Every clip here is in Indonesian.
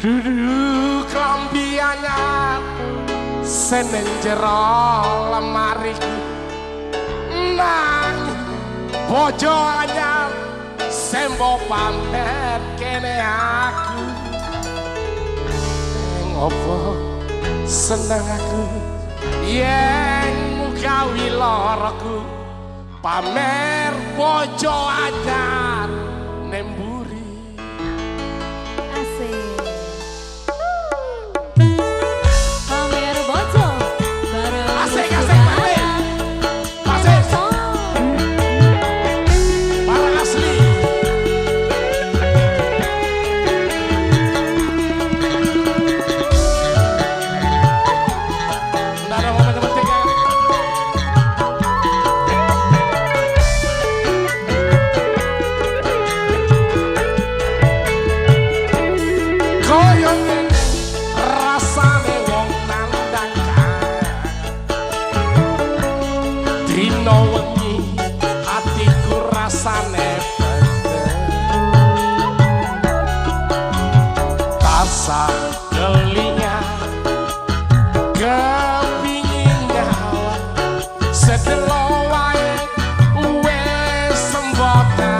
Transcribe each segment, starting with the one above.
Duduk klambi anyar seneng jero lemariku nang bojo anyar sembo pamer kene aku ngopo seneng aku yen mugawi loroku pamer bojo anyar nemburi asik. Pamer bojo bareng asik pamer asik barang asli nggak ada momen penting ya. Koyo ngene rasane wong nandang dino wengi hatiku rasane bedhe tasah kelingan kepingin nyawa sedelo wae wes sembotan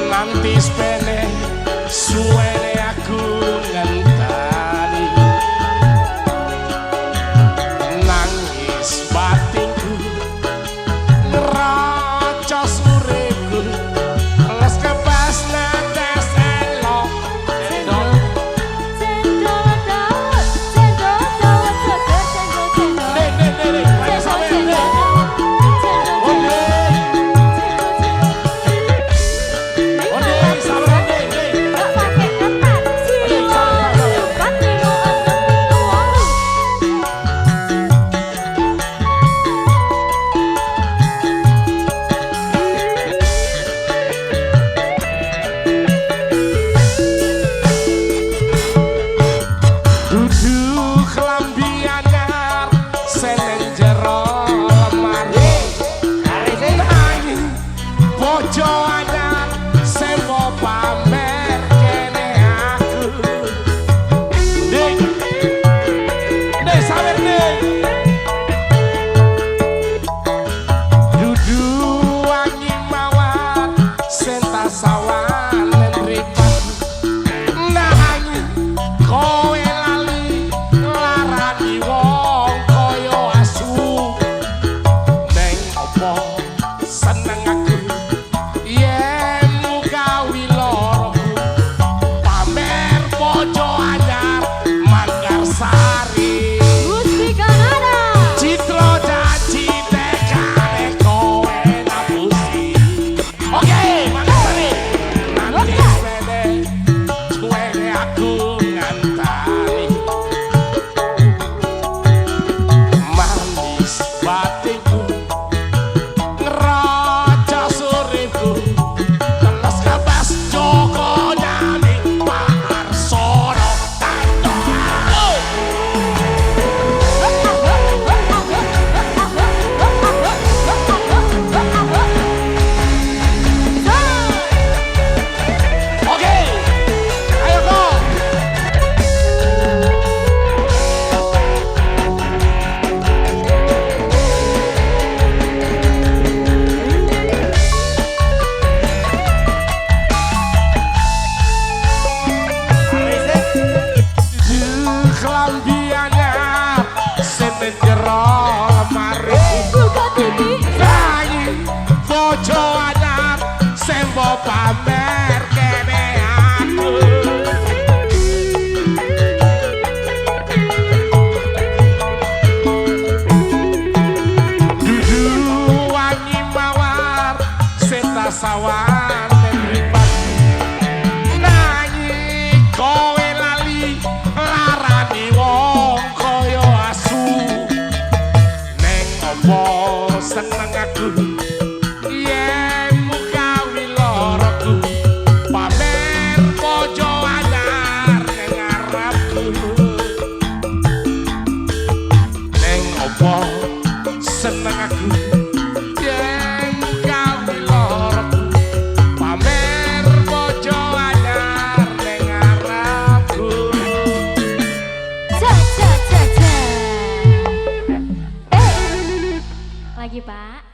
nanti spene suwene aku ngenteni nangis batinku neraca suripku les kebas netes elok cendol dawet cendol dawet seger cendol cendol nek ayo sampe nek duduk lambi anyar seneng jero lemari nanging bojo anyar sembo pamer kene aku nek sawer nek duduk wangi mawar sentas sawan mripat nanging kowe lali larani wong koyo asu neng opo seneng aku yen mugawi loroku pamer bojo anyar manggar sari Gusti Kanada citro janji tekane kowe nabusi oke manggar sari nanti sepede cuwene aku ngantani manis batinku ngeraca suripku teles kabas Joko nyami Parsono tando oke ayo kok klambi anyar seneng jero lemari buka TV nanging bojo anyar sembo pamer kene aku duduk wangi mawar sentas sawan mripat nanging kowe lali larani wong koyo asu neng opo seneng aku yen mugawi loroku pamer bojo anyar neng ngarepku sapa seneng aku yen gawe loroku pamer bojo anyar ning ngarepku. Ja. Lagi, Pak.